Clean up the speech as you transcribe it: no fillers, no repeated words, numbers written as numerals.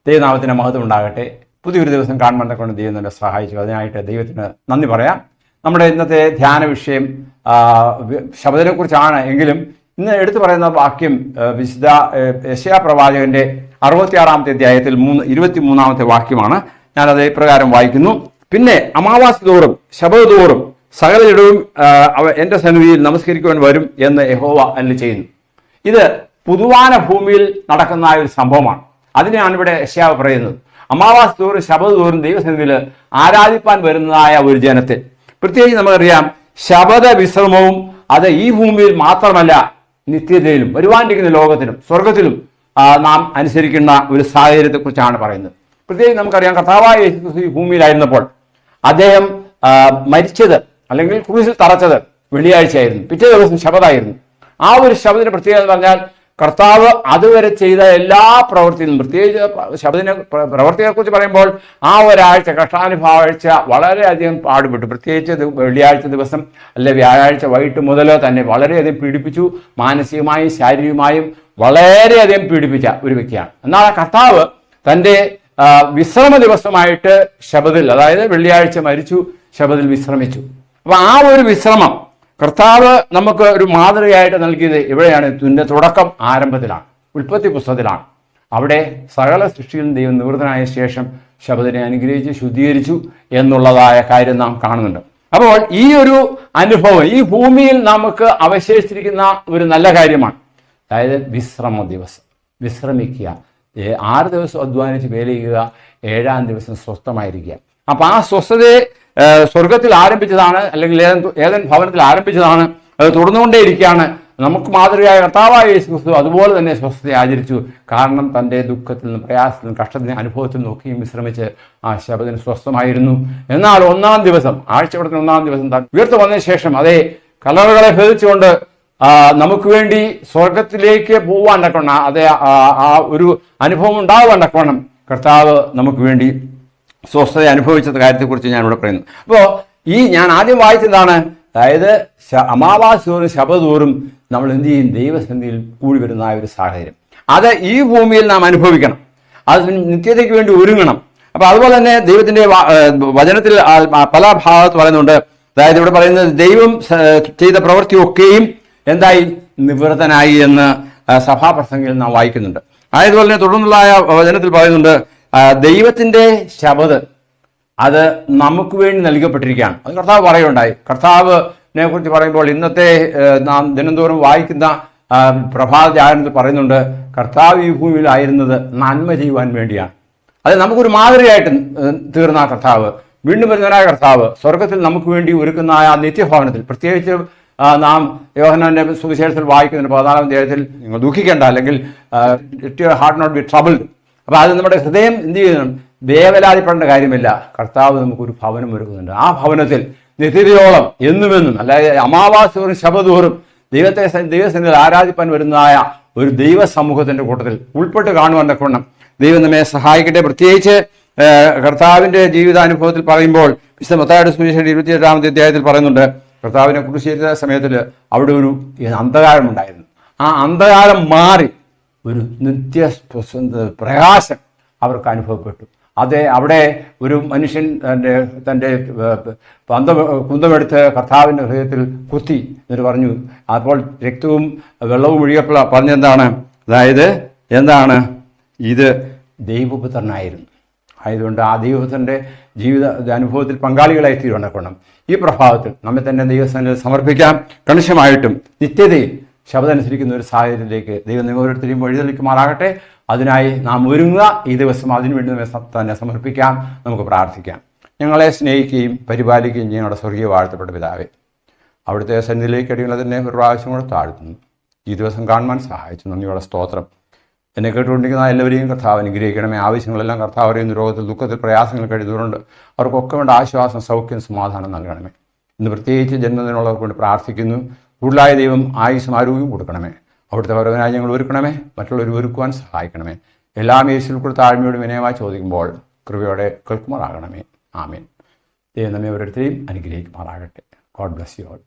ദൈവനാമത്തിന് മഹത്വം ഉണ്ടാകട്ടെ. പുതിയൊരു ദിവസം കാണുമ്പോൾ കൊണ്ട് ദൈവം തന്നെ സഹായിച്ചു. അതിനായിട്ട് ദൈവത്തിന് നന്ദി പറയാം. നമ്മുടെ ഇന്നത്തെ ധ്യാന വിഷയം ശബദത്തെക്കുറിച്ചാണ്. എങ്കിലും ഇന്ന് എടുത്തു പറയുന്ന വാക്യം വിശുദ്ധ യെശയ്യാ പ്രവാചകന്റെ 66-ാമത്തെ അധ്യായത്തിൽ 23-ാമത്തെ വാക്യമാണ്. ഞാനത് ഇപ്രകാരം വായിക്കുന്നു. പിന്നെ അമാവാസി തോറും ശബദ തോറും സകലയിടവും എൻ്റെ സന്നിധിയിൽ നമസ്കരിക്കുവാൻ വരും എന്ന് യഹോവ അരുളി ചെയ്യുന്നു. ഇത് പുതുവാന ഭൂമിയിൽ നടക്കുന്ന ഒരു സംഭവമാണ്. അതിനെയാണ് ഇവിടെ യെശയ്യാ പറയുന്നത്. അമാവാസി തോറും ശബദ തോറും ദൈവസന്നിധിയിൽ ആരാധിപ്പാൻ വരുന്നതായ ഒരു ജനത്തെ, പ്രത്യേകിച്ച് നമുക്കറിയാം ശബദ വിശ്രമവും അത് ഈ ഭൂമിയിൽ മാത്രമല്ല, നിത്യതയിലും വരുവാനിരിക്കുന്ന ലോകത്തിലും സ്വർഗത്തിലും നാം അനുസരിക്കുന്ന ഒരു സാഹചര്യത്തെക്കുറിച്ചാണ് പറയുന്നത്. പ്രത്യേകിച്ച് നമുക്കറിയാം കർത്താവായ യേശുക്രിസ്തു ഈ ഭൂമിയിലായിരുന്നപ്പോൾ അദ്ദേഹം മരിച്ചത് അല്ലെങ്കിൽ ക്രൂശിൽ തറച്ചത് വെള്ളിയാഴ്ചയായിരുന്നു. പിറ്റേ ദിവസം ശബദായിരുന്നു. ആ ഒരു ശബദിന്റെ പ്രത്യേകത എന്ന് പറഞ്ഞാൽ കർത്താവ് അതുവരെ ചെയ്ത എല്ലാ പ്രവൃത്തിയിലും, പ്രത്യേകിച്ച് ശബദിനെ പ്രവൃത്തിയെക്കുറിച്ച് പറയുമ്പോൾ ആ ഒരാഴ്ച കഷ്ടാനുഭവാഴ്ച വളരെയധികം പാടുപെട്ടു. പ്രത്യേകിച്ച് വെള്ളിയാഴ്ച ദിവസം അല്ലെ വ്യാഴാഴ്ച വൈകിട്ട് മുതൽ തന്നെ വളരെയധികം പീഡിപ്പിച്ചു. മാനസികമായും ശാരീരികമായും വളരെയധികം പീഡിപ്പിച്ച ഒരു വ്യക്തിയാണ്. എന്നാൽ ആ കർത്താവ് തൻ്റെ വിശ്രമ ദിവസമായിട്ട് ശബദിൽ, അതായത് വെള്ളിയാഴ്ച മരിച്ചു, ശബദിൽ വിശ്രമിച്ചു. അപ്പൊ ആ ഒരു വിശ്രമം കർത്താവ് നമുക്ക് ഒരു മാതൃകയായിട്ട് നൽകിയത് എവിടെയാണ്? ഇതിന്റെ തുടക്കം ആരംഭത്തിലാണ്, ഉൽപ്പത്തി പുസ്തകത്തിലാണ്. അവിടെ സകല സൃഷ്ടിയിലും ദൈവം നിവൃത്തനായ ശേഷം ശബദിനെ അനുഗ്രഹിച്ച് ശുദ്ധീകരിച്ചു എന്നുള്ളതായ കാര്യം നാം കാണുന്നുണ്ട്. അപ്പോൾ ഈ ഒരു അനുഭവം ഈ ഭൂമിയിൽ നമുക്ക് അവശേഷിച്ചിരിക്കുന്ന ഒരു നല്ല കാര്യമാണ്. അതായത് വിശ്രമ ദിവസം, വിശ്രമിക്കുക. 6 ദിവസം അധ്വാനിച്ച് വേല ചെയ്യുക, 7-ാം ദിവസം സ്വസ്ഥമായിരിക്കുക. അപ്പൊ ആ സ്വസ്ഥതയെ സ്വർഗത്തിൽ ആരംഭിച്ചതാണ്, അല്ലെങ്കിൽ ഏതൻ ഭവനത്തിൽ ആരംഭിച്ചതാണ്. അത് തുടർന്നുകൊണ്ടേയിരിക്കുകയാണ്. നമുക്ക് മാതൃകയായ കർത്താവായ യേശുക്രിസ്തു അതുപോലെ തന്നെ സ്വസ്ഥത ആചരിച്ചു. കാരണം തൻ്റെ ദുഃഖത്തിൽ നിന്നും പ്രയാസത്തിലും കഷ്ടത്തിനും അനുഭവത്തിൽ നോക്കിയും വിശ്രമിച്ച് ആ ശബദിന് സ്വസ്ഥമായിരുന്നു. എന്നാൽ 1-ാം ദിവസം, ആഴ്ചവട്ടത്തിന് 1-ാം ദിവസം താൻ ഉയർത്തു വന്നതിന് ശേഷം അതേ കല്ലറകളെ ഭേദിച്ചുകൊണ്ട് നമുക്ക് വേണ്ടി സ്വർഗത്തിലേക്ക് പോവാൻ തക്കവണ്ണം, അതേ ആ ഒരു അനുഭവം ഉണ്ടാവാൻ തക്കവണ്ണം കർത്താവ് നമുക്ക് വേണ്ടി സ്വസ്ഥത അനുഭവിച്ച കാര്യത്തെക്കുറിച്ച് ഞാൻ ഇവിടെ പറയുന്നു. അപ്പോൾ ഞാൻ ആദ്യം വായിച്ചതാണ്, അതായത് അമാവാസി തോറും ശബദ തോറും നമ്മൾ എന്ത് ചെയ്യും? ദൈവസന്നിധിയിൽ കൂടി വരുന്ന ആ ഒരു സാഹചര്യം അത് ഈ ഭൂമിയിൽ നാം അനുഭവിക്കണം. അത് നിത്യതയ്ക്ക് വേണ്ടി ഒരുങ്ങണം. അപ്പൊ അതുപോലെ തന്നെ ദൈവത്തിന്റെ വചനത്തിൽ പല ഭാഗത്ത് പറയുന്നുണ്ട്. അതായത് ഇവിടെ പറയുന്നത് ദൈവം ചെയ്ത പ്രവൃത്തിയൊക്കെയും എന്തായി? നിവൃത്തനായി എന്ന് സഭാപ്രസംഗത്തിൽ നാം വായിക്കുന്നുണ്ട്. അതുപോലെ തന്നെ തുടർന്നുള്ള വചനത്തിൽ പറയുന്നുണ്ട് ദൈവത്തിന്റെ ശബദ് അത് നമുക്ക് വേണ്ടി നൽകപ്പെട്ടിരിക്കുകയാണ്. അത് കർത്താവ് പറയുണ്ടായി. കർത്താവിനെ കുറിച്ച് പറയുമ്പോൾ ഇന്നത്തെ നാം ദിനംതോറും വായിക്കുന്ന പ്രഭാത ജാഗരണത്തിൽ പറയുന്നുണ്ട് കർത്താവ് ഈ ഭൂമിയിലായിരുന്നത് നന്മ ചെയ്യുവാൻ വേണ്ടിയാണ്. അത് നമുക്കൊരു മാതൃകയായിട്ട് തീർന്ന കർത്താവ്, വീണ്ടും വരുന്നവനായ കർത്താവ് സ്വർഗത്തിൽ നമുക്ക് വേണ്ടി ഒരുക്കുന്ന ആ നിത്യഭവനത്തിൽ, പ്രത്യേകിച്ച് നാം യോഹന്നാന്റെ സുവിശേഷത്തിൽ വായിക്കുന്നതിന് 14-ാം അധ്യായത്തിൽ നിങ്ങൾ ദുഃഖിക്കേണ്ട, അല്ലെങ്കിൽ let your heart not be troubled. അപ്പൊ അത് നമ്മുടെ ഹൃദയം എന്ത് ചെയ്യുന്നു? വേവലാതിപ്പെടേണ്ട കാര്യമില്ല. കർത്താവ് നമുക്കൊരു ഭവനം ഒരുക്കുന്നുണ്ട്. ആ ഭവനത്തിൽ നിത്യതയോളം എന്നുമെന്നും, അല്ലാതെ അമാവാസി ശബദോറും ദൈവസന്നിധിയിൽ ആരാധിപ്പാൻ വരുന്നതായ ഒരു ദൈവ സമൂഹത്തിന്റെ കൂട്ടത്തിൽ ഉൾപ്പെട്ട് കാണുവാൻ തക്കവണ്ണം ദൈവം നമ്മെ സഹായിക്കട്ടെ. പ്രത്യേകിച്ച് കർത്താവിന്റെ ജീവിതാനുഭവത്തിൽ പറയുമ്പോൾ വിശുദ്ധ മത്തായിയുടെ സുവിശേഷം 28-ാമത്തെ അധ്യായത്തിൽ പറയുന്നുണ്ട് കർത്താവിനെ കുരിശിച്ച സമയത്തിൽ അവിടെ ഒരു അന്ധകാരം ഉണ്ടായിരുന്നു. ആ അന്ധകാരം മാറി ഒരു നിത്യ പ്രകാശം അവർക്ക് അനുഭവപ്പെട്ടു. അവിടെ ഒരു മനുഷ്യൻ തൻ്റെ കുന്തമെടുത്ത് കർത്താവിൻ്റെ ഹൃദയത്തിൽ കുത്തി എന്നിട്ട് പറഞ്ഞു. അപ്പോൾ രക്തവും വെള്ളവും ഒഴുകിയപ്പോൾ പറഞ്ഞെന്താണ്? അതായത് എന്താണ്? ഇത് ദൈവപുത്രനായിരുന്നു. ആയതുകൊണ്ട് ആ ദൈവപുത്രൻ്റെ ജീവിത അനുഭവത്തിൽ പങ്കാളികളായി തീരുവണം. ഈ പ്രഭാവത്തിൽ നമ്മെ തന്നെ ദൈവസന്നിധിയിൽ സമർപ്പിക്കാം. കണിശമായിട്ടും നിത്യതയിൽ ശബദമനുസരിക്കുന്ന ഒരു സാഹചര്യത്തിലേക്ക് ദൈവം നിങ്ങൾ ഓരോരുത്തരെയും വഴിതെളിക്കുമാറാകട്ടെ. അതിനായി നാം ഒരുങ്ങുക. ഈ ദിവസം അതിനുവേണ്ടി നമ്മെ തന്നെ സമർപ്പിക്കാം. നമുക്ക് പ്രാർത്ഥിക്കാം. ഞങ്ങളെ സ്നേഹിക്കുകയും പരിപാലിക്കുകയും ചെയ്യുന്ന സ്വർഗീയ വാഴ്ത്തപ്പെട്ട പിതാവേ, അവിടുത്തെ സന്നിധിയിലേക്ക് അടിയുള്ളത് തന്നെ ഒരു പ്രാവശ്യം കൂടെ താഴ്ത്തുന്നു. ഈ ദിവസം കാണുവാൻ സഹായിച്ചു. നന്ദിയോടെ സ്തോത്രം. എന്നെ കേട്ടുകൊണ്ടിരിക്കുന്ന എല്ലാവരെയും കർത്താവ് അനുഗ്രഹിക്കണമേ. ആവശ്യങ്ങളെല്ലാം കർത്താവ് അറിയുന്ന രോഗത്തിൽ, ദുഃഖത്തിൽ, പ്രയാസങ്ങൾ കഴിയുന്നവരുണ്ട്. അവർക്കൊക്കെ വേണ്ട ആശ്വാസം, സൗഖ്യം, സമാധാനം നൽകണമേ. ഇന്ന് പ്രത്യേകിച്ച് ജന്മദിനമുള്ളവർക്ക് വേണ്ടി പ്രാർത്ഥിക്കുന്നു. കൂടുതലായ ദൈവം ആയുസ്സും ആരോഗ്യം കൊടുക്കണമേ. അവിടുത്തെ പരവനായി ഞങ്ങൾ ഒരുക്കണമേ. മറ്റുള്ളവർ ഒരുക്കുവാൻ സഹായിക്കണമേ. എല്ലാം യേശുവിൽ കൂടി താഴ്മയോട് വിനയമായി ചോദിക്കുമ്പോൾ കൃപയോടെ കേൾക്കുമാറാകണമേ. ആമേൻ. ദൈവം നമ്മെ ഓരോരുത്തരെയും അനുഗ്രഹിക്കുമാറാകട്ടെ. God bless you all.